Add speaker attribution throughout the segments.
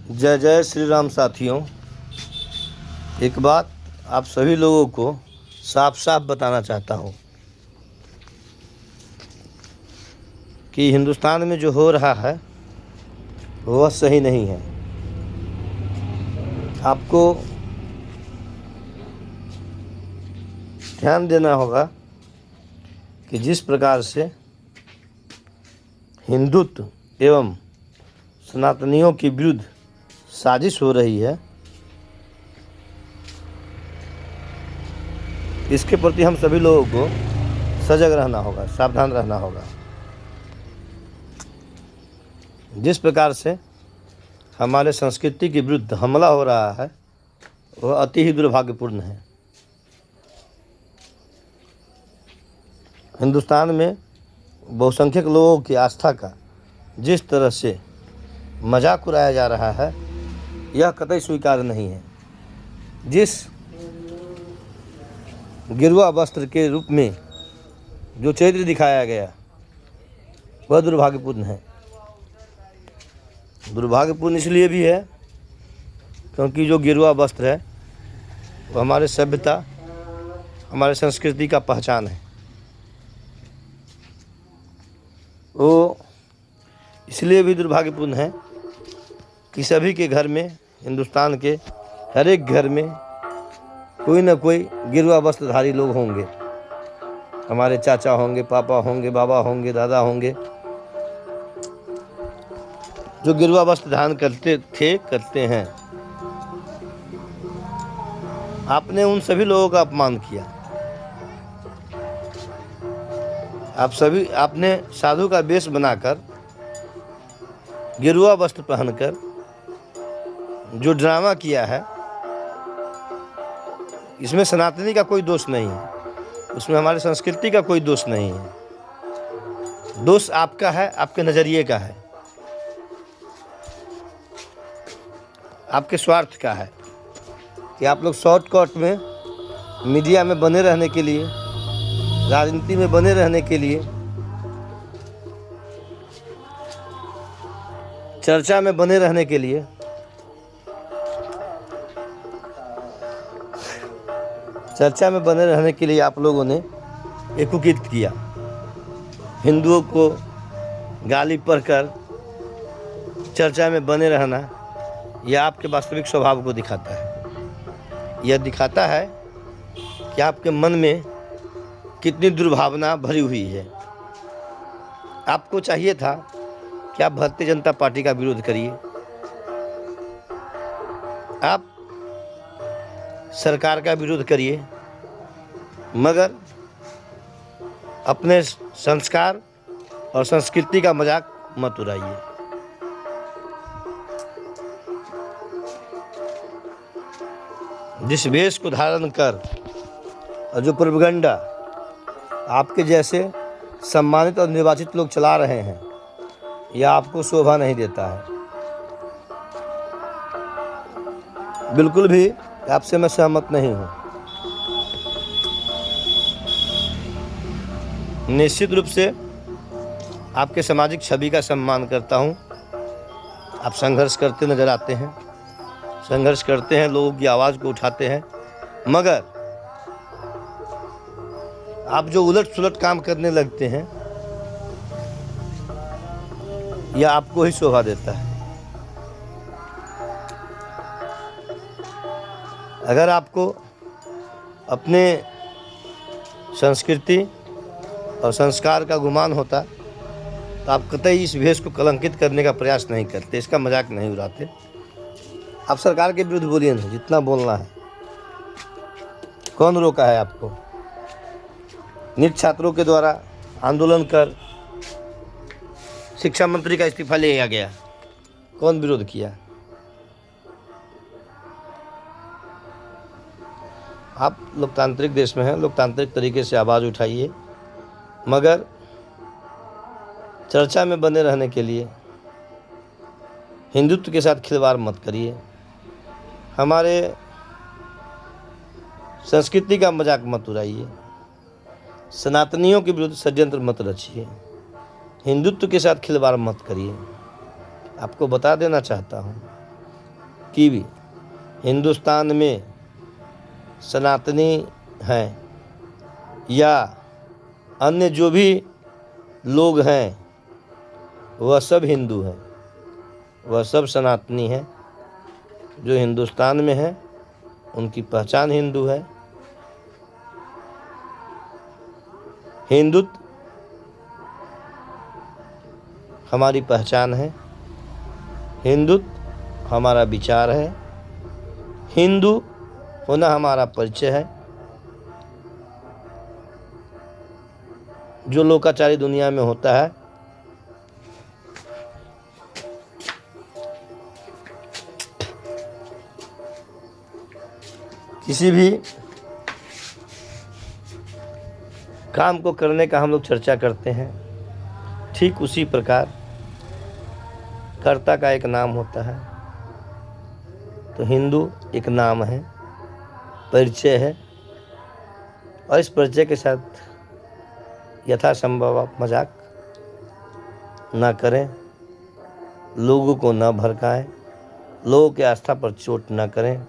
Speaker 1: जय जय श्री राम साथियों। एक बात आप सभी लोगों को साफ साफ बताना चाहता हूँ कि हिंदुस्तान में जो हो रहा है वह सही नहीं है। आपको ध्यान देना होगा कि जिस प्रकार से हिंदुत्व एवं सनातनियों के विरुद्ध साजिश हो रही है, इसके प्रति हम सभी लोगों को सजग रहना होगा, सावधान रहना होगा। जिस प्रकार से हमारे संस्कृति के विरुद्ध हमला हो रहा है वह अति ही दुर्भाग्यपूर्ण है। हिंदुस्तान में बहुसंख्यक लोगों की आस्था का जिस तरह से मजाक उड़ाया जा रहा है यह कतई स्वीकार्य नहीं है। जिस गिरुआ वस्त्र के रूप में जो चरित्र दिखाया गया वह दुर्भाग्यपूर्ण है। दुर्भाग्यपूर्ण इसलिए भी है क्योंकि जो गिरुआ वस्त्र है वो हमारे सभ्यता, हमारे संस्कृति का पहचान है। वो इसलिए भी दुर्भाग्यपूर्ण है कि सभी के घर में, हिंदुस्तान के हर एक घर में कोई न कोई गिरुआ वस्त्रधारी लोग होंगे। हमारे चाचा होंगे, पापा होंगे, बाबा होंगे, दादा होंगे, जो गिरुआ वस्त्र धारण करते हैं। आपने उन सभी लोगों का अपमान किया। आपने साधु का वेश बनाकर, गिरुआ वस्त्र पहनकर जो ड्रामा किया है, इसमें सनातनी का कोई दोष नहीं है, उसमें हमारी संस्कृति का कोई दोष नहीं है। दोष आपका है, आपके नज़रिए का है, आपके स्वार्थ का है कि आप लोग शॉर्टकट में मीडिया में बने रहने के लिए, राजनीति में बने रहने के लिए, चर्चा में बने रहने के लिए आप लोगों ने एकीकृत किया। हिंदुओं को गाली पढ़कर चर्चा में बने रहना यह आपके वास्तविक स्वभाव को दिखाता है। यह दिखाता है कि आपके मन में कितनी दुर्भावना भरी हुई है। आपको चाहिए था कि आप भारतीय जनता पार्टी का विरोध करिए, आप सरकार का विरोध करिए, मगर अपने संस्कार और संस्कृति का मजाक मत उड़ाइए। जिस वेश को धारण कर और जो प्रोपेगेंडा आपके जैसे सम्मानित और निर्वाचित लोग चला रहे हैं, यह आपको शोभा नहीं देता है। बिल्कुल भी आपसे मैं सहमत नहीं हूँ। निश्चित रूप से आपके सामाजिक छवि का सम्मान करता हूँ। आप संघर्ष करते नजर आते हैं, संघर्ष करते हैं, लोगों की आवाज़ को उठाते हैं, मगर आप जो उलट सुलट काम करने लगते हैं यह आपको ही शोभा देता है। अगर आपको अपने संस्कृति और संस्कार का गुमान होता तो आप कतई इस भेष को कलंकित करने का प्रयास नहीं करते, इसका मजाक नहीं उड़ाते। आप सरकार के विरुद्ध बोलिए ना, जितना बोलना है। कौन रोका है आपको? नीट छात्रों के द्वारा आंदोलन कर शिक्षा मंत्री का इस्तीफा लिया गया, कौन विरोध किया? आप लोकतांत्रिक देश में हैं, लोकतांत्रिक तरीके से आवाज़ उठाइए, मगर चर्चा में बने रहने के लिए हिंदुत्व के साथ खिलवाड़ मत करिए। हमारे संस्कृति का मजाक मत उड़ाइए। सनातनियों के विरुद्ध षड्यंत्र मत रचिए। हिंदुत्व के साथ खिलवाड़ मत करिए। आपको बता देना चाहता हूँ कि भी हिंदुस्तान में सनातनी हैं या अन्य जो भी लोग हैं वह सब हिंदू हैं, वह सब सनातनी हैं। जो हिंदुस्तान में है उनकी पहचान हिंदू है। हिंदुत्व हमारी पहचान है, हिंदुत्व हमारा विचार है, हिंदू होना हमारा परिचय है। जो लोकाचारी दुनिया में होता है, किसी भी काम को करने का हम लोग चर्चा करते हैं, ठीक उसी प्रकार कर्ता का एक नाम होता है। तो हिंदू एक नाम है, परिचय है, और इस परिचय के साथ यथासंभव आप मजाक ना करें, लोगों को ना भड़काएं, लोगों की आस्था पर चोट ना करें,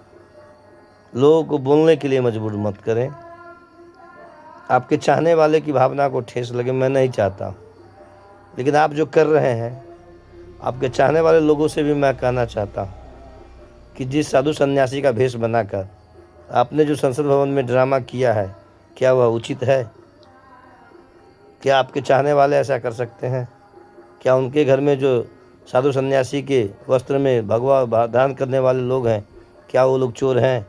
Speaker 1: लोगों को बोलने के लिए मजबूर मत करें। आपके चाहने वाले की भावना को ठेस लगे, मैं नहीं चाहता, लेकिन आप जो कर रहे हैं, आपके चाहने वाले लोगों से भी मैं कहना चाहता हूँ कि जिस साधु सन्यासी का भेष बनाकर आपने जो संसद भवन में ड्रामा किया है, क्या वह उचित है? क्या आपके चाहने वाले ऐसा कर सकते हैं? क्या उनके घर में जो साधु सन्यासी के वस्त्र में भगवा धारण करने वाले लोग हैं, क्या वो लोग चोर हैं?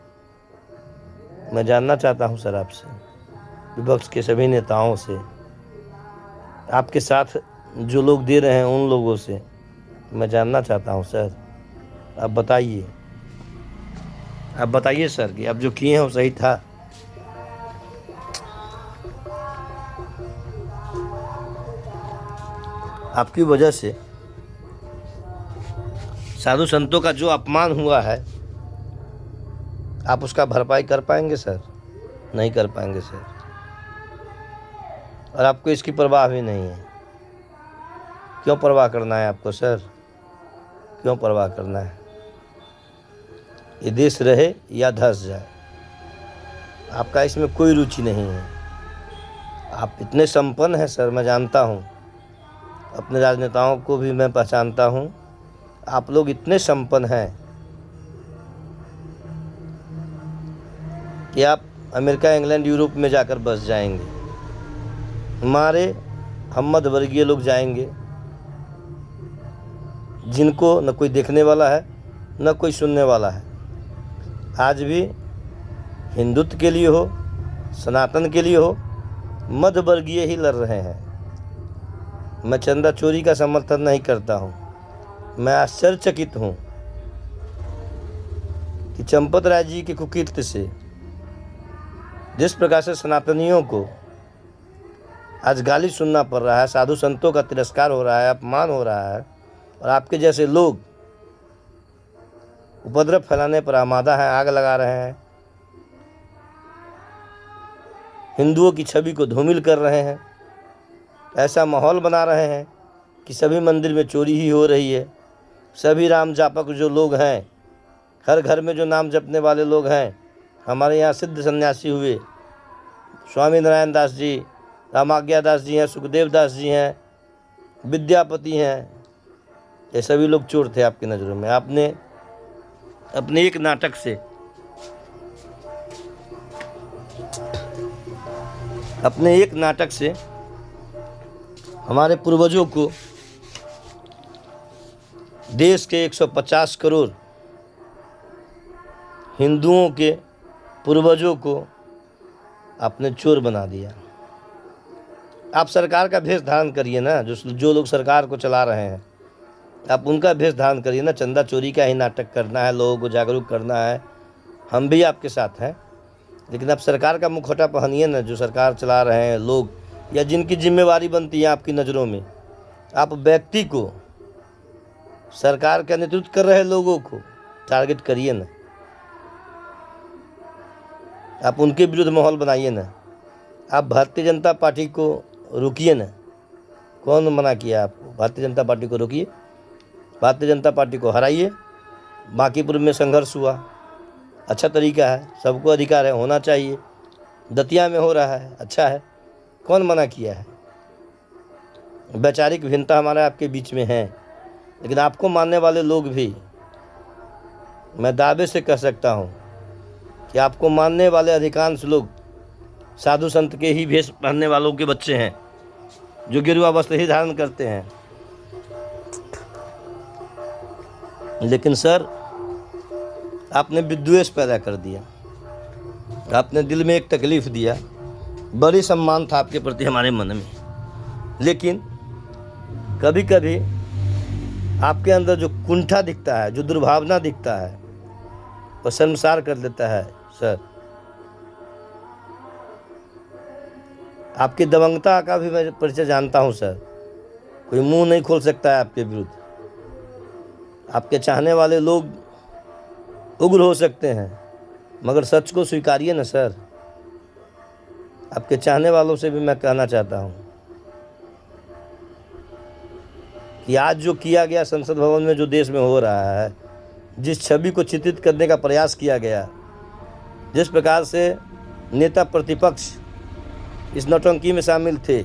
Speaker 1: मैं जानना चाहता हूं सर आपसे, विपक्ष के सभी नेताओं से, आपके साथ जो लोग दे रहे हैं उन लोगों से मैं जानना चाहता हूं सर। आप बताइए सर कि आप जो किए हैं वो सही था? आपकी वजह से साधु संतों का जो अपमान हुआ है, आप उसका भरपाई कर पाएंगे सर? नहीं कर पाएंगे सर, और आपको इसकी परवाह भी नहीं है। क्यों परवाह करना है आपको सर? क्यों परवाह करना है? ये देश रहे या धस जाए, आपका इसमें कोई रुचि नहीं है। आप इतने संपन्न हैं सर, मैं जानता हूँ, अपने राजनेताओं को भी मैं पहचानता हूँ। आप लोग इतने संपन्न हैं कि आप अमेरिका, इंग्लैंड, यूरोप में जाकर बस जाएंगे। हमारे हम मध्य वर्गीय लोग जाएंगे, जिनको न कोई देखने वाला है न कोई सुनने वाला है। आज भी हिंदुत्व के लिए हो, सनातन के लिए हो, मध्य वर्गीय ही लड़ रहे हैं। मैं चंदा चोरी का समर्थन नहीं करता हूँ। मैं आश्चर्यचकित हूँ कि चंपत राय जी के कुकीर्ति से जिस प्रकार से सनातनियों को आज गाली सुनना पड़ रहा है, साधु संतों का तिरस्कार हो रहा है, अपमान हो रहा है, और आपके जैसे लोग उपद्रव फैलाने पर आमादा हैं, आग लगा रहे हैं, हिंदुओं की छवि को धूमिल कर रहे हैं, ऐसा माहौल बना रहे हैं कि सभी मंदिर में चोरी ही हो रही है। सभी राम जापक जो लोग हैं, हर घर में जो नाम जपने वाले लोग हैं, हमारे यहाँ सिद्ध सन्यासी हुए, स्वामी नारायण दास जी, रामाज्ञा दास जी हैं, सुखदेव दास जी हैं, विद्यापति हैं, ये सभी लोग चोर थे आपकी नज़रों में। आपने अपने एक नाटक से हमारे पूर्वजों को, देश के 150 करोड़ हिंदुओं के पूर्वजों को आपने चोर बना दिया। आप सरकार का भेष धारण करिए ना, जो लोग सरकार को चला रहे हैं, आप उनका भेष धारण करिए ना। चंदा चोरी का ही नाटक करना है, लोगों को जागरूक करना है, हम भी आपके साथ हैं, लेकिन आप सरकार का मुखौटा पहनिए ना। जो सरकार चला रहे हैं लोग, या जिनकी जिम्मेवारी बनती है आपकी नज़रों में, आप व्यक्ति को, सरकार का नेतृत्व कर रहे लोगों को टारगेट करिए ना। आप उनके विरुद्ध माहौल बनाइए ना। आप भारतीय जनता पार्टी को रोकिए ना। कौन मना किया आपको? भारतीय जनता पार्टी को रोकिए, भारतीय जनता पार्टी को हराइए, बांकीपुर में संघर्ष हुआ, अच्छा तरीका है, सबको अधिकार है, होना चाहिए। दतिया में हो रहा है, अच्छा है, कौन मना किया है। वैचारिक भिन्नता हमारे आपके बीच में है, लेकिन आपको मानने वाले लोग भी, मैं दावे से कह सकता हूँ कि आपको मानने वाले अधिकांश लोग साधु संत के ही भेष पहनने वालों के बच्चे हैं, जो गेरुआ वस्त्र ही धारण करते हैं। लेकिन सर, आपने विद्वेष पैदा कर दिया, आपने दिल में एक तकलीफ दिया। बड़ी सम्मान था आपके प्रति हमारे मन में, लेकिन कभी कभी आपके अंदर जो कुंठा दिखता है, जो दुर्भावना दिखता है, वो शर्मसार कर देता है। सर, आपकी दबंगता का भी मैं परिचय जानता हूँ सर। कोई मुंह नहीं खोल सकता है आपके विरुद्ध। आपके चाहने वाले लोग उग्र हो सकते हैं, मगर सच को स्वीकारिए ना सर। आपके चाहने वालों से भी मैं कहना चाहता हूँ कि आज जो किया गया संसद भवन में, जो देश में हो रहा है, जिस छवि को चित्रित करने का प्रयास किया गया, जिस प्रकार से नेता प्रतिपक्ष इस नौटंकी में शामिल थे,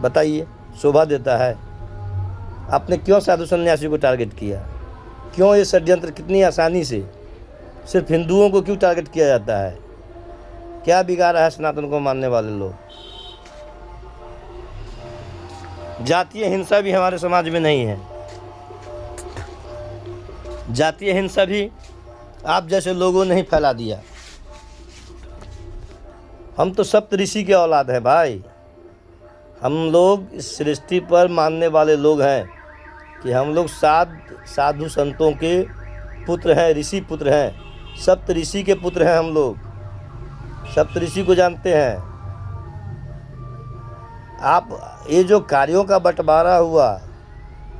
Speaker 1: बताइए, शोभा देता है। आपने क्यों साधु सन्यासी को टारगेट किया? क्यों ये षड्यंत्र कितनी आसानी से सिर्फ हिंदुओं को क्यों टारगेट किया जाता है? क्या बिगाड़ा है सनातन को मानने वाले लोग? जातीय हिंसा भी हमारे समाज में नहीं है। जातीय हिंसा भी आप जैसे लोगों ने ही फैला दिया। हम तो सप्त ऋषि के औलाद हैं भाई। हम लोग इस सृष्टि पर मानने वाले लोग हैं कि हम लोग साधु संतों के पुत्र हैं, ऋषि पुत्र हैं, सप्त ऋषि के पुत्र हैं हम लोग। सप्त ऋषि को जानते हैं आप। ये जो कार्यों का बंटवारा हुआ,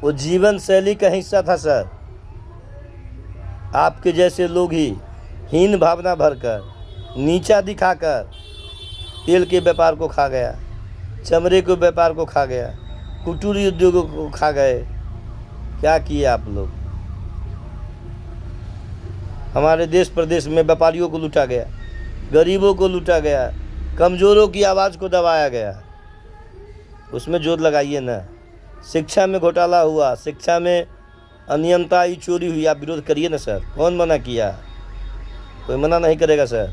Speaker 1: वो जीवन शैली का हिस्सा था सर। आपके जैसे लोग ही हीन भावना भरकर, नीचा दिखाकर तेल के व्यापार को खा गया, चमड़े के व्यापार को खा गया, कुटीर उद्योगों को खा गए। क्या किए आप लोग? हमारे देश प्रदेश में व्यापारियों को लूटा गया, गरीबों को लूटा गया, कमज़ोरों की आवाज़ को दबाया गया। उसमें जोर लगाइए ना। शिक्षा में घोटाला हुआ, शिक्षा में अनियमितता, चोरी हुई, आप विरोध करिए ना सर। कौन मना किया? कोई मना नहीं करेगा सर।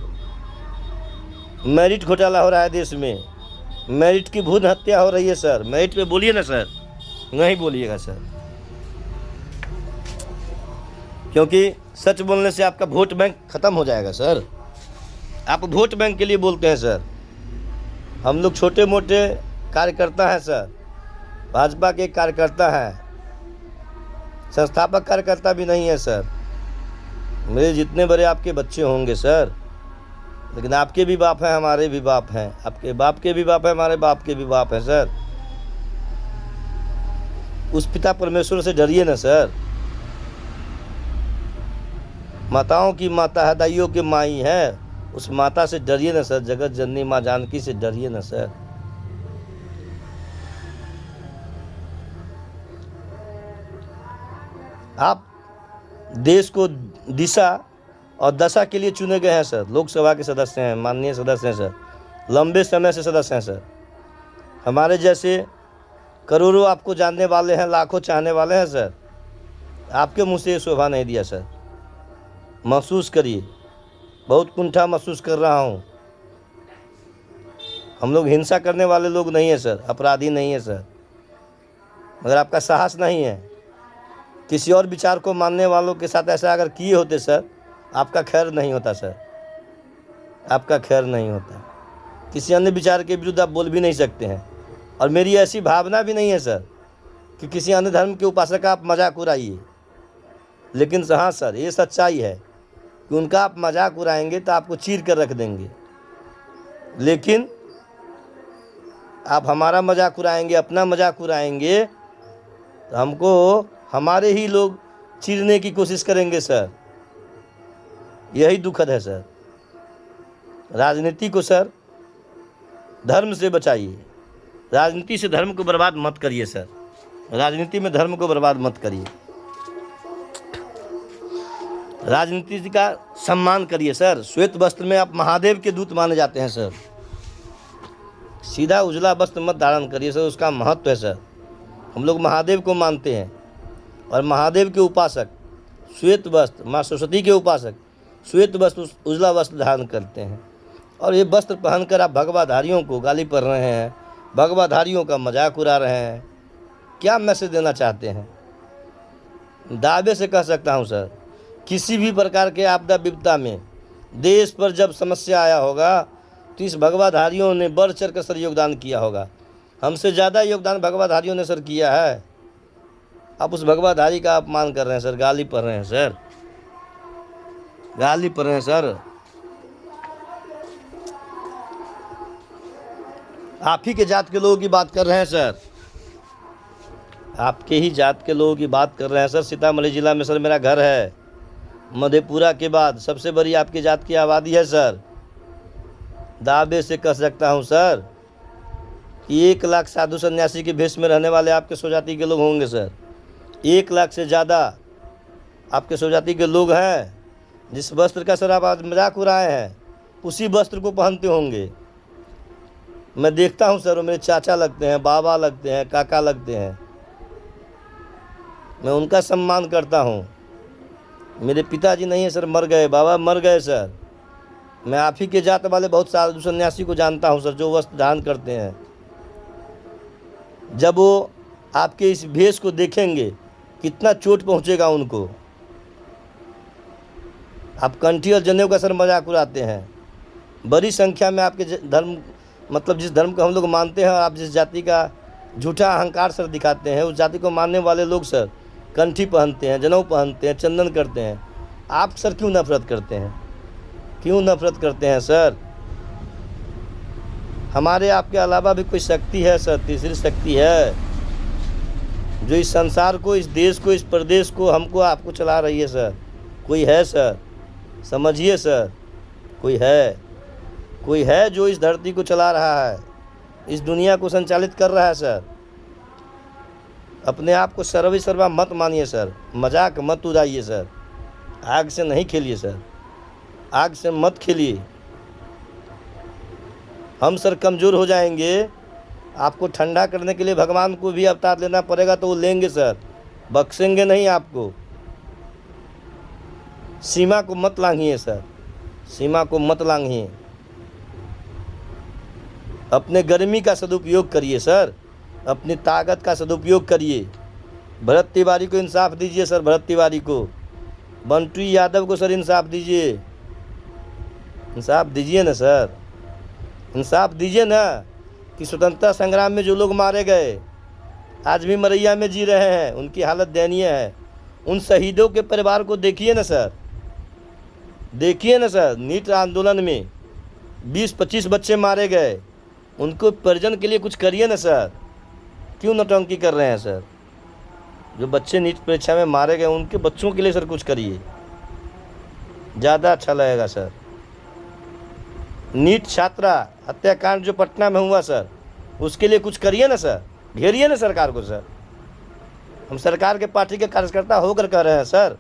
Speaker 1: मेरिट घोटाला हो रहा है देश में, मेरिट की भ्रूण हत्या हो रही है सर। मेरिट पे बोलिए ना सर। नहीं बोलिएगा सर, क्योंकि सच बोलने से आपका वोट बैंक खत्म हो जाएगा सर। आप वोट बैंक के लिए बोलते हैं सर। हम लोग छोटे मोटे कार्यकर्ता हैं सर, भाजपा के कार्यकर्ता हैं, संस्थापक कार्यकर्ता भी नहीं है सर। मेरे जितने बड़े आपके बच्चे होंगे सर, लेकिन आपके भी बाप हैं, हमारे भी बाप हैं, आपके बाप के भी बाप हैं, हमारे बाप के भी बाप हैं सर। उस पिता परमेश्वर से डरिए ना सर। माताओं की माता है, दाइयों की माई है, उस माता से डरिए ना सर। जगत जननी माँ जानकी से डरिए ना सर। आप देश को दिशा और दशा के लिए चुने गए हैं सर। लोकसभा के सदस्य हैं, माननीय सदस्य हैं सर, लंबे समय से सदस्य हैं सर। हमारे जैसे करोड़ों आपको जानने वाले हैं, लाखों चाहने वाले हैं सर। आपके मुंह से ये शोभा नहीं दिया सर। महसूस करिए, बहुत कुंठा महसूस कर रहा हूँ। हम लोग हिंसा करने वाले लोग नहीं हैं सर, अपराधी नहीं है सर, मगर आपका साहस नहीं है। किसी और विचार को मानने वालों के साथ ऐसा अगर किए होते सर, आपका खैर नहीं होता सर, आपका खैर नहीं होता। किसी अन्य विचार के विरुद्ध आप बोल भी नहीं सकते हैं, और मेरी ऐसी भावना भी नहीं है सर कि किसी अन्य धर्म के उपासक का आप मजाक उड़ाइए। लेकिन हाँ सर, ये सच्चाई है कि उनका आप मजाक उड़ाएंगे तो आपको चीर कर रख देंगे। लेकिन आप हमारा मजाक उड़ाएंगे, अपना मजाक उड़ाएंगे, तो हमको हमारे ही लोग चीरने की कोशिश करेंगे सर। यही दुखद है सर। राजनीति को सर धर्म से बचाइए, राजनीति से धर्म को बर्बाद मत करिए सर। राजनीति में धर्म को बर्बाद मत करिए, राजनीति का सम्मान करिए सर। श्वेत वस्त्र में आप महादेव के दूत माने जाते हैं सर। सीधा उजला वस्त्र मत धारण करिए सर, उसका महत्व है सर। हम लोग महादेव को मानते हैं और महादेव के उपासक श्वेत वस्त्र, माँ सरस्वती के उपासक श्वेत वस्त्र उजला वस्त्र धारण करते हैं। और ये वस्त्र पहनकर आप भगवाधारियों को गाली पढ़ रहे हैं, भगवाधारियों का मजाक उड़ा रहे हैं। क्या मैसेज देना चाहते हैं? दावे से कह सकता हूँ सर, किसी भी प्रकार के आपदा विपदा में देश पर जब समस्या आया होगा तो इस भगवाधारियों ने बढ़ चढ़ कर सर योगदान किया होगा। हमसे ज़्यादा योगदान भगवाधारियों ने सर किया है। आप उस भगवाधारी का अपमान कर रहे हैं सर, गाली पढ़ रहे हैं सर, गाली पढ़ रहे हैं सर। आप ही के जात के लोगों की बात कर रहे हैं सर, आपके ही जात के लोगों की बात कर रहे हैं सर। सीतामढ़ी जिला में सर मेरा घर है, मधेपुरा के बाद सबसे बड़ी आपकी जात की आबादी है सर। दावे से कह सकता हूँ सर कि 1 लाख साधु सन्यासी के भेष में रहने वाले आपके स्वजाति के लोग होंगे सर। 1 लाख से ज़्यादा आपके स्वजाति के लोग हैं। जिस वस्त्र का सर आप आज मजाक उड़ाए हैं उसी वस्त्र को पहनते होंगे। मैं देखता हूँ सर, वो मेरे चाचा लगते हैं, बाबा लगते हैं, काका लगते हैं। मैं उनका सम्मान करता हूँ। मेरे पिताजी नहीं है सर, मर गए, बाबा मर गए सर। मैं आप ही के जात वाले बहुत साधु सन्यासी को जानता हूँ सर, जो वस्त्र धारण करते हैं। जब वो आपके इस भेष को देखेंगे कितना चोट पहुँचेगा उनको। आप कंठी और जनेऊ का सर मजाक उड़ाते हैं। बड़ी संख्या में आपके धर्म, मतलब जिस धर्म को हम लोग मानते हैं, आप जिस जाति का झूठा अहंकार सर दिखाते हैं, उस जाति को मानने वाले लोग सर कंठी पहनते हैं, जनेऊ पहनते हैं, चंदन करते हैं। आप सर क्यों नफरत करते हैं? क्यों नफरत करते हैं सर? हमारे आपके अलावा भी कोई शक्ति है सर, तीसरी शक्ति है जो इस संसार को, इस देश को, इस प्रदेश को, हमको, आपको चला रही है सर। कोई है सर, समझिए सर, कोई है जो इस धरती को चला रहा है, इस दुनिया को संचालित कर रहा है सर। अपने आप को सर्वे सर्वा मत मानिए सर, मजाक मत उड़ाइए सर। आग से नहीं खेलिए सर, आग से मत खेलिए। हम सर कमज़ोर हो जाएंगे, आपको ठंडा करने के लिए भगवान को भी अवतार लेना पड़ेगा तो वो लेंगे सर, बख्शेंगे नहीं आपको। सीमा को मत लांघिए सर, सीमा को मत लांघिए। अपने गर्मी का सदुपयोग करिए सर, अपनी ताकत का सदुपयोग करिए। भरत तिवारी को इंसाफ दीजिए सर, भरत तिवारी को, बंटू यादव को सर इंसाफ दीजिए, इंसाफ दीजिए ना सर, इंसाफ दीजिए ना कि स्वतंत्रता संग्राम में जो लोग मारे गए आज भी मरैया में जी रहे हैं, उनकी हालत दयनीय है। उन शहीदों के परिवार को देखिए ना सर, देखिए ना सर। नीट आंदोलन में 20-25 बच्चे मारे गए, उनको परिजन के लिए कुछ करिए ना सर। क्यों नौटंकी कर रहे हैं सर? जो बच्चे नीट परीक्षा में मारे गए उनके बच्चों के लिए सर कुछ करिए, ज़्यादा अच्छा लगेगा सर। नीट छात्रा हत्याकांड जो पटना में हुआ सर, उसके लिए कुछ करिए ना सर, घेरिए ना सरकार को सर। हम सरकार के पार्टी के कार्यकर्ता होकर कह रहे हैं सर,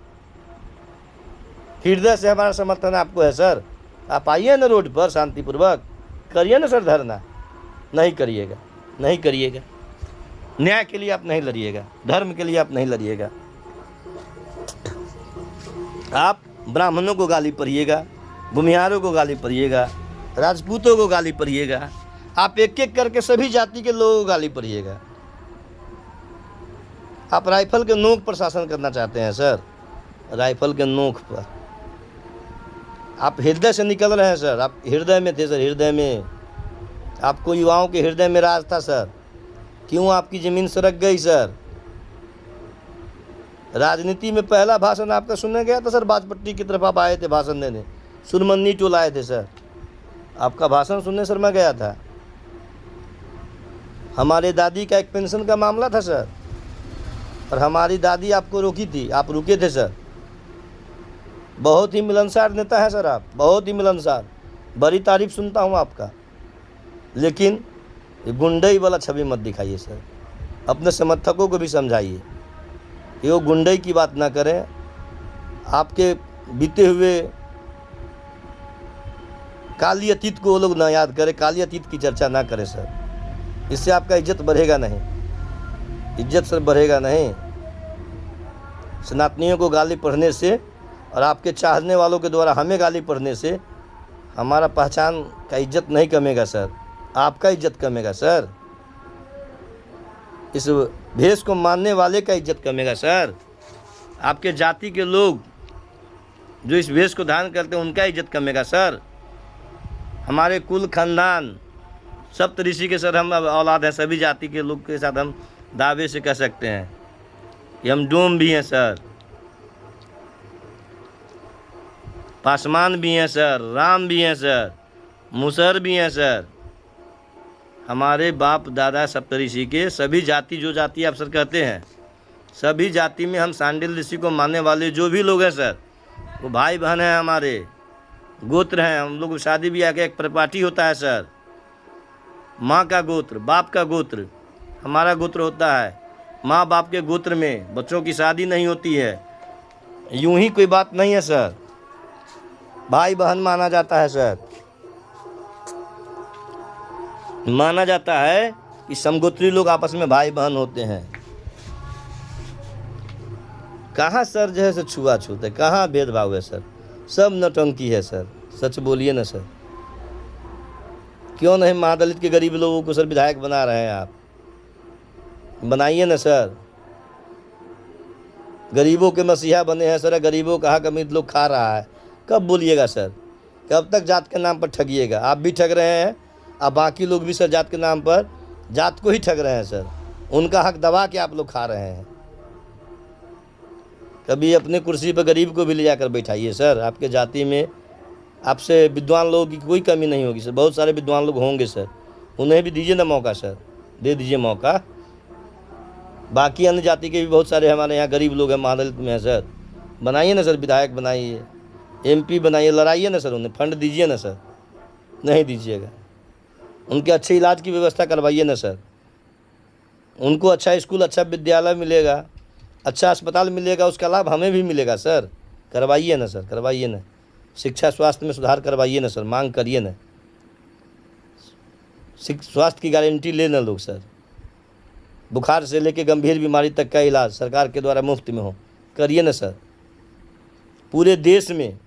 Speaker 1: हृदय से हमारा समर्थन आपको है सर। आप आइए ना रोड पर शांतिपूर्वक, करिए ना सर धरना। नहीं करिएगा, नहीं करिएगा। न्याय के लिए आप नहीं लड़िएगा, धर्म के लिए आप नहीं लड़िएगा। आप ब्राह्मणों को गाली पढ़िएगा, भूमिहारों को गाली पढ़िएगा, राजपूतों को गाली पढ़िएगा। आप एक एक करके सभी जाति के लोगों को गाली पढ़िएगा। आप राइफल के नोक पर शासन करना चाहते हैं सर, राइफल के नोक पर। आप हृदय से निकल रहे हैं सर, आप हृदय में थे सर, हृदय में। आपको युवाओं के हृदय में राज था सर, क्यों आपकी ज़मीन सरक गई सर? राजनीति में पहला भाषण आपका सुनने गया था सर, बाजपट्टी की तरफ आप आए थे भाषण देने, सुरमन्नी टोल आए थे सर, आपका भाषण सुनने सर मैं गया था। हमारे दादी का एक पेंशन का मामला था सर, और हमारी दादी आपको रोकी थी, आप रुके थे सर। बहुत ही मिलनसार नेता है सर आप, बहुत ही मिलनसार, बड़ी तारीफ सुनता हूँ आपका। लेकिन गुंडई वाला छवि मत दिखाइए सर, अपने समर्थकों को भी समझाइए कि वो गुंडई की बात ना करें, आपके बीते हुए काली अतीत को वो लोग ना याद करें, काली अतीत की चर्चा ना करें सर। इससे आपका इज्जत बढ़ेगा नहीं, इज्जत सर बढ़ेगा नहीं। सनातनियों को गाली पढ़ने से और आपके चाहने वालों के द्वारा हमें गाली पढ़ने से हमारा पहचान का इज्जत नहीं कमेगा सर, आपका इज्जत कमेगा सर। इस भेष को मानने वाले का इज्जत कमेगा सर। आपके जाति के लोग जो इस भेष को धारण करते हैं उनका इज्जत कमेगा सर। हमारे कुल खानदान सप्तऋषि के सर हम औलाद हैं, सभी जाति के लोग के साथ हम दावे से कह सकते हैं कि हम डोम भी हैं सर, पासवान भी हैं सर, राम भी हैं सर, मुसहर भी हैं सर। हमारे बाप दादा सप्तऋषि के सभी जाति, जो जाति आप सर कहते हैं, सभी जाति में हम सांडिल ऋषि को मानने वाले जो भी लोग हैं सर, वो भाई बहन हैं, हमारे गोत्र हैं। हम लोग शादी ब्याह का एक परिपाटी होता है सर, माँ का गोत्र, बाप का गोत्र, हमारा गोत्र होता है। माँ बाप के गोत्र में बच्चों की शादी नहीं होती है, यूं ही कोई बात नहीं है सर, भाई बहन माना जाता है सर। माना जाता है कि समगोत्री लोग आपस में भाई बहन होते हैं। कहाँ सर जो है सर छुआछूत है, कहाँ भेदभाव है सर, सब नौटंकी है सर। सच बोलिए ना सर, क्यों नहीं महादलित के गरीब लोगों को सर विधायक बना रहे हैं आप, बनाइए ना सर। गरीबों के मसीहा बने हैं सर, गरीबों का हक अमीर लोग खा रहा है। कब बोलिएगा सर, कब तक जात के नाम पर ठगिएगा? आप भी ठग रहे हैं, अब बाकी लोग भी सर जात के नाम पर जात को ही ठग रहे हैं सर, उनका हक दबा के आप लोग खा रहे हैं। कभी अपने कुर्सी पर गरीब को भी ले जाकर बैठाइए सर। आपके जाति में आपसे विद्वान लोगों की कोई कमी नहीं होगी सर, बहुत सारे विद्वान लोग होंगे सर, उन्हें भी दीजिए ना मौका सर, दे दीजिए मौका। बाकी अन्य जाति के भी बहुत सारे हमारे यहाँ गरीब लोग हैं, महादलित में हैं सर, बनाइए ना सर, विधायक बनाइए, MP बनाइए, लड़ाइए ना सर, उन्हें फंड दीजिए ना सर। नहीं दीजिएगा, उनके अच्छे इलाज की व्यवस्था करवाइए ना सर, उनको अच्छा स्कूल, अच्छा विद्यालय मिलेगा, अच्छा अस्पताल मिलेगा, उसका लाभ हमें भी मिलेगा सर। करवाइए ना सर, करवाइए ना। शिक्षा स्वास्थ्य में सुधार करवाइए ना सर, मांग करिए ना। स्वास्थ्य की गारंटी लेना लोग सर, बुखार से लेकर गंभीर बीमारी तक का इलाज सरकार के द्वारा मुफ्त में हो, करिए ना सर। पूरे देश में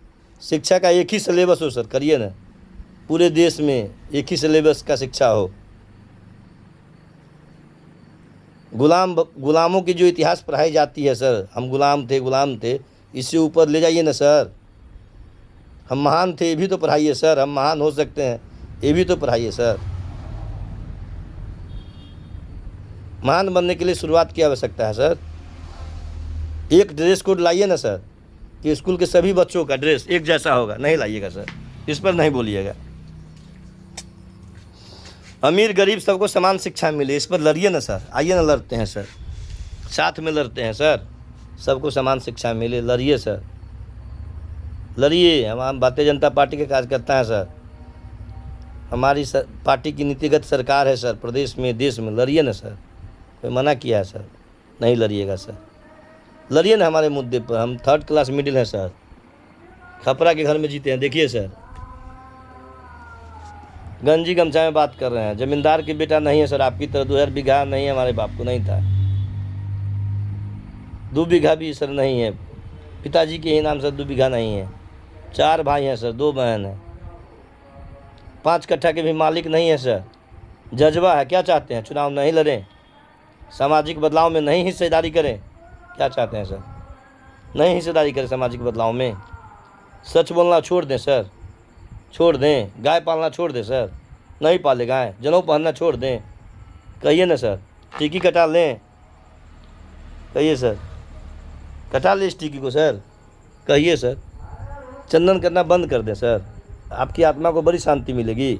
Speaker 1: शिक्षा का एक ही सिलेबस हो सर, करिए ना। पूरे देश में एक ही सिलेबस का शिक्षा हो। गुलामों की जो इतिहास पढ़ाई जाती है सर, हम गुलाम थे, इससे ऊपर ले जाइए ना सर। हम महान थे, ये भी तो पढ़ाइए सर, हम महान हो सकते हैं, ये भी तो पढ़ाइए सर। महान बनने के लिए शुरुआत की आवश्यकता है सर। एक ड्रेस कोड लाइए ना सर, कि स्कूल के सभी बच्चों का ड्रेस एक जैसा होगा। नहीं लाइएगा सर, इस पर नहीं बोलिएगा। अमीर गरीब सबको समान शिक्षा मिले, इस पर लड़िए ना सर। आइए ना, लड़ते हैं सर, साथ में लड़ते हैं सर, सबको समान शिक्षा मिले, लड़िए सर, लड़िए। हम भारतीय जनता पार्टी के कार्यकर्ता हैं सर, हमारी पार्टी की नीतिगत सरकार है सर, प्रदेश में देश में। लड़िए ना सर, कोई मना किया है सर? नहीं लड़िएगा सर, लड़िए ना हमारे मुद्दे पर। हम 3rd क्लास मिडिल हैं सर, खपरा के घर में जीते हैं। देखिए सर, गंजी गमछा में बात कर रहे हैं। जमींदार की बेटा नहीं है सर, आपकी तरह 2000 बीघा नहीं है, हमारे बाप को नहीं था। 2 बीघा भी सर नहीं है, पिताजी के ही नाम सर 2 बीघा नहीं है। 4 भाई हैं सर, 2 बहन हैं। 5 कट्ठा के भी मालिक नहीं है सर। जज्बा है, क्या चाहते हैं? चुनाव नहीं लड़ें, सामाजिक बदलाव में नहीं हिस्सेदारी करें? क्या चाहते हैं सर? नहीं हिस्सेदारी करें सामाजिक बदलाव में। सच बोलना छोड़ दें सर, छोड़ दें। गाय पालना छोड़ दें सर, नहीं पाले गाय। जनेऊ पहनना छोड़ दें, कहिए ना सर। टीकी कटा लें, कहिए सर। कटा ले इस टीकी को सर, कहिए सर। चंदन करना बंद कर दें सर, आपकी आत्मा को बड़ी शांति मिलेगी,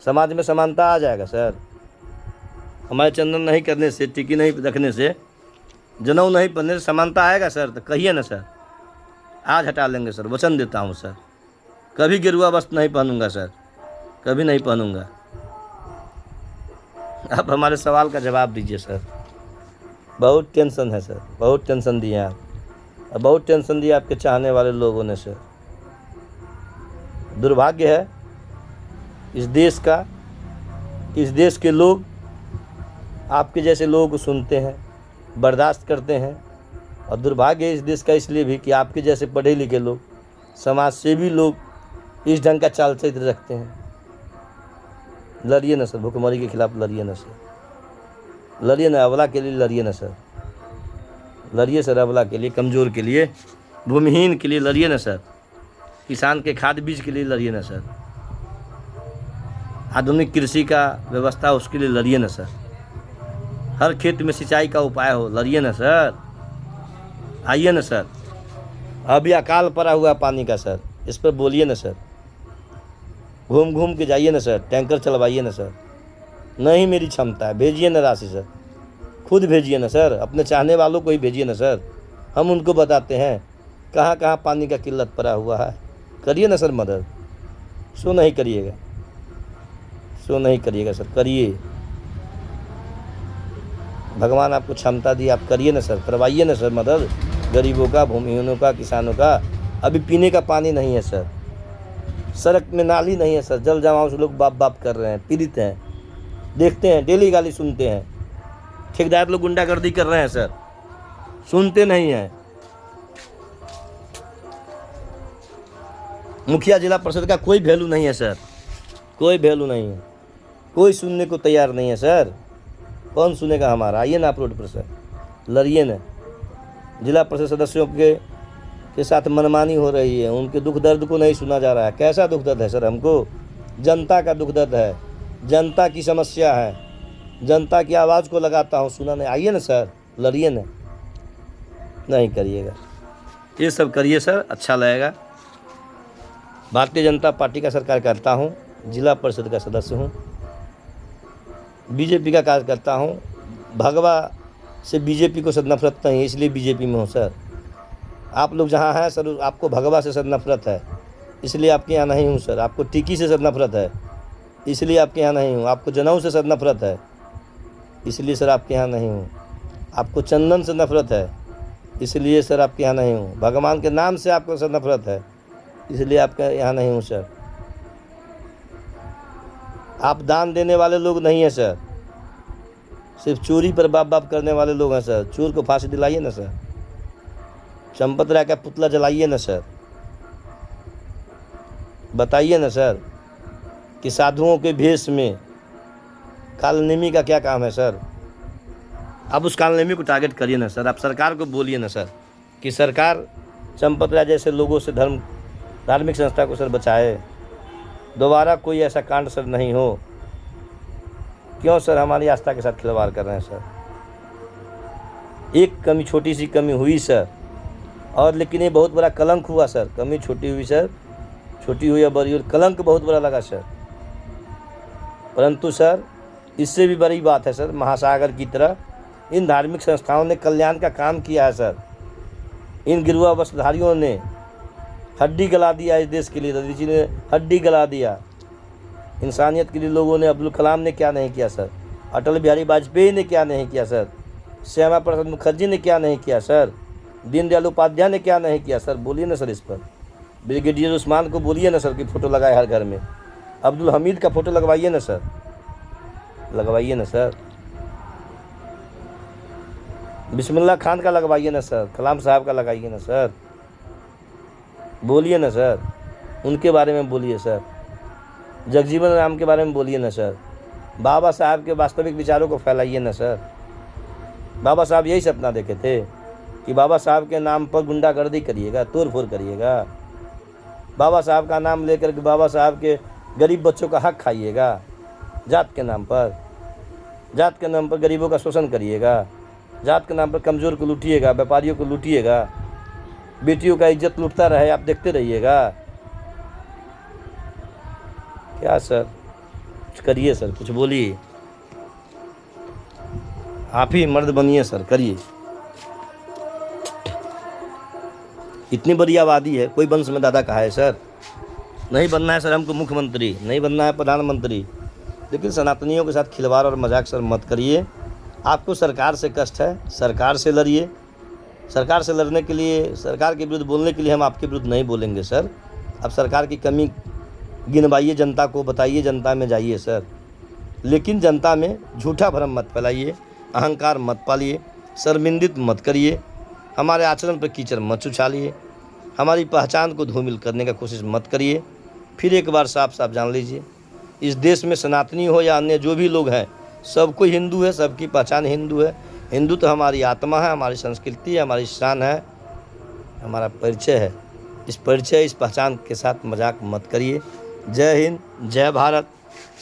Speaker 1: समाज में समानता आ जाएगा सर। हमारे चंदन नहीं करने से, टीकी नहीं रखने से, जनेऊ नहीं पहनने से समानता आएगा सर? तो कहिए ना सर, आज हटा लेंगे सर, वचन देता हूँ सर। कभी गेरुआ वस्त्र नहीं पहनूंगा सर, कभी नहीं पहनूंगा। आप हमारे सवाल का जवाब दीजिए सर। बहुत टेंशन है सर, बहुत टेंशन दिए आप, और बहुत टेंशन दिया आपके चाहने वाले लोगों ने सर। दुर्भाग्य है इस देश का, इस देश के लोग आपके जैसे लोगों को सुनते हैं, बर्दाश्त करते हैं। और दुर्भाग्य है इस देश का इसलिए भी कि आपके जैसे पढ़े लिखे लोग, समाज सेवी लोग इस ढंग का चाल चरित्र रखते हैं। लड़िए ना सर, भुखमरी के खिलाफ लड़िए ना सर, लड़िए ना, अबला के लिए लड़िए ना सर, लड़िए सर, अबला के लिए, कमज़ोर के लिए, भूमिहीन के लिए लड़िए ना सर, किसान के खाद बीज के लिए लड़िए ना सर, आधुनिक कृषि का व्यवस्था उसके लिए लड़िए ना सर, हर खेत में सिंचाई का उपाय हो, लड़िए ना सर, आइए ना सर। अभी अकाल पड़ा हुआ पानी का सर, इस पर बोलिए ना सर, घूम घूम के जाइए ना सर, टैंकर चलवाइए ना सर। नहीं मेरी क्षमता है, भेजिए ना राशि सर, खुद भेजिए ना सर, अपने चाहने वालों को ही भेजिए ना सर, हम उनको बताते हैं कहाँ कहाँ पानी का किल्लत पड़ा हुआ है। करिए ना सर मदद, सो नहीं करिएगा, सो नहीं करिएगा सर, करिए। भगवान आपको क्षमता दी, आप करिए ना सर, करवाइए ना सर मदद गरीबों का, भूमिहीनों का, किसानों का। अभी पीने का पानी नहीं है सर, सड़क में नाली नहीं है सर, जल जमाव से लोग बाप बाप कर रहे हैं, पीड़ित हैं, देखते हैं, डेली गाली सुनते हैं। ठेकेदार लोग गुंडागर्दी कर रहे हैं सर, सुनते नहीं हैं। मुखिया जिला परिषद का कोई वैल्यू नहीं है सर, कोई वैल्यू नहीं है, कोई सुनने को तैयार नहीं है सर। कौन सुनेगा हमारा? आइए ना आप रोड पर सर, लड़िए ना। जिला परिषद सदस्यों के साथ मनमानी हो रही है, उनके दुख दर्द को नहीं सुना जा रहा है। कैसा दुख दर्द है सर? हमको जनता का दुख दर्द है, जनता की समस्या है, जनता की आवाज़ को लगाता हूँ, सुना नहीं। आइए ना सर, लड़िए ना। नहीं करिएगा, ये सब करिए सर, अच्छा लगेगा। भारतीय जनता पार्टी का सरकार करता हूँ, जिला परिषद का सदस्य हूँ, बीजेपी का कार्य करता हूँ। भगवा से बीजेपी को सर नफरत नहीं, इसलिए बीजेपी में हूँ सर। आप लोग जहाँ हैं सर, आपको भगवा से सर नफरत है, इसलिए आपके यहाँ नहीं हूँ सर। आपको टिकी से सर नफरत है, इसलिए आपके यहाँ नहीं हूँ। आपको जनेऊ से सर नफरत है, इसलिए सर आपके यहाँ नहीं हूँ। आपको चंदन से नफरत है, इसलिए सर आपके यहाँ नहीं हूँ। भगवान के नाम से आपको सर नफरत है, इसलिए आपके यहाँ नहीं हूँ सर। आप दान देने वाले लोग नहीं हैं सर, सिर्फ चोरी पर बाप बाप करने वाले लोग हैं सर। चोर को फांसी दिलाइए ना सर, चंपत राय का पुतला जलाइए ना सर। बताइए ना सर कि साधुओं के भेष में कालनेमी का क्या काम है सर? अब उस कालनेमी को टारगेट करिए ना सर। आप सरकार को बोलिए ना सर कि सरकार चंपत राय जैसे लोगों से धार्मिक संस्था को सर बचाए, दोबारा कोई ऐसा कांड सर नहीं हो। क्यों सर हमारी आस्था के साथ खिलवाड़ कर रहे हैं सर? एक कमी, छोटी सी कमी हुई सर, और लेकिन ये बहुत बड़ा कलंक हुआ सर। कमी छोटी हुई सर, छोटी हुई या बड़ी हुई, कलंक बहुत बड़ा लगा सर। परंतु सर इससे भी बड़ी बात है सर, महासागर की तरह इन धार्मिक संस्थाओं ने कल्याण का काम किया है सर। इन गिरुआ वस्त्रधारियों ने हड्डी गला दिया इस देश के लिए, दादी जी ने हड्डी गला दिया इंसानियत के लिए। लोगों ने, अब्दुल कलाम ने क्या नहीं किया सर, अटल बिहारी वाजपेयी ने क्या नहीं किया सर, श्यामा प्रसाद मुखर्जी ने क्या नहीं किया सर, दीनदयाल उपाध्याय ने क्या नहीं किया सर? बोलिए ना सर इस पर। ब्रिगेडियर उस्मान को बोलिए ना सर कि फ़ोटो लगाए हर घर में। अब्दुल हमीद का फ़ोटो लगवाइए ना सर, लगवाइए ना सर। बिस्मिल्लाह खान का लगवाइए ना सर, कलाम साहब का लगाइए ना सर। बोलिए ना सर, उनके बारे में बोलिए सर। जगजीवन राम के बारे में बोलिए ना सर। बाबा साहब के वास्तविक विचारों को फैलाइए ना सर। बाबा साहब यही सपना देखे थे कि बाबा साहब के नाम पर गुंडागर्दी करिएगा, तोड़ फोड़ करिएगा। बाबा साहब का नाम लेकर के बाबा साहब के गरीब बच्चों का हक खाइएगा, जात के नाम पर, जात के नाम पर गरीबों का शोषण करिएगा, जात के नाम पर कमज़ोर को लूटिएगा, व्यापारियों को लूटिएगा, बेटियों का इज्जत लूटता रहे, आप देखते रहिएगा। क्या सर, कुछ करिए सर, कुछ बोलिए। आप ही मर्द बनिए सर, करिए। इतनी बड़ी आबादी है, कोई वंश में दादा कहा है सर? नहीं बनना है सर हमको मुख्यमंत्री, नहीं बनना है प्रधानमंत्री, लेकिन सनातनियों के साथ खिलवाड़ और मजाक सर मत करिए। आपको सरकार से कष्ट है, सरकार से लड़िए। सरकार से लड़ने के लिए, सरकार के विरुद्ध बोलने के लिए हम आपके विरुद्ध नहीं बोलेंगे सर। अब सरकार की कमी गिनवाइए, जनता को बताइए, जनता में जाइए सर, लेकिन जनता में झूठा भ्रम मत फैलाइए, अहंकार मत पालिए, शर्मिंदित मत करिए, हमारे आचरण पर कीचड़ मत उछालिए, हमारी पहचान को धूमिल करने का कोशिश मत करिए। फिर एक बार साफ साफ जान लीजिए, इस देश में सनातनी हो या अन्य जो भी लोग हैं, सब कोई हिंदू है, सबकी पहचान हिंदू है। हिंदू तो हमारी आत्मा है, हमारी संस्कृति है, हमारी शान है, हमारा परिचय है। इस परिचय, इस पहचान के साथ मजाक मत करिए। जय हिंद, जय भारत।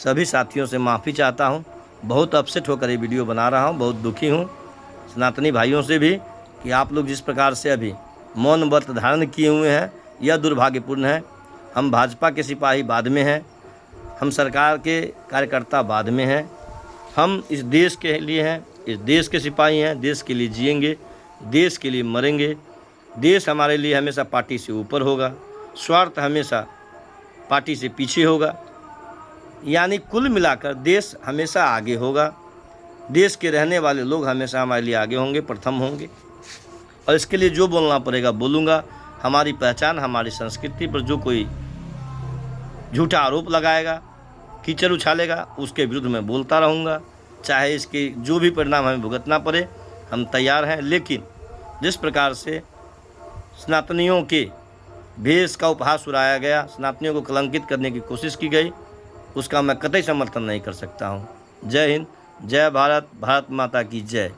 Speaker 1: सभी साथियों से माफ़ी चाहता हूँ, बहुत अपसेट होकर ये वीडियो बना रहा हूँ, बहुत दुखी हूँ सनातनी भाइयों से भी कि आप लोग जिस प्रकार से अभी मौन व्रत धारण किए हुए हैं, यह दुर्भाग्यपूर्ण है। हम भाजपा के सिपाही बाद में हैं, हम सरकार के कार्यकर्ता बाद में हैं, हम इस देश के लिए हैं, इस देश के सिपाही हैं, देश के लिए जिएंगे, देश के लिए मरेंगे। देश हमारे लिए हमेशा पार्टी से ऊपर होगा, स्वार्थ हमेशा पार्टी से पीछे होगा, यानी कुल मिलाकर देश हमेशा आगे होगा। देश के रहने वाले लोग हमेशा हमारे लिए आगे होंगे, प्रथम होंगे, और इसके लिए जो बोलना पड़ेगा बोलूँगा। हमारी पहचान, हमारी संस्कृति पर जो कोई झूठा आरोप लगाएगा, कीचड़ उछालेगा, उसके विरुद्ध में बोलता रहूँगा, चाहे इसके जो भी परिणाम हमें भुगतना पड़े, हम तैयार हैं। लेकिन जिस प्रकार से सनातनियों के भेष का उपहास उड़ाया गया, सनातनियों को कलंकित करने की कोशिश की गई, उसका मैं कतई समर्थन नहीं कर सकता हूँ। जय हिंद, जय भारत, भारत माता की जय।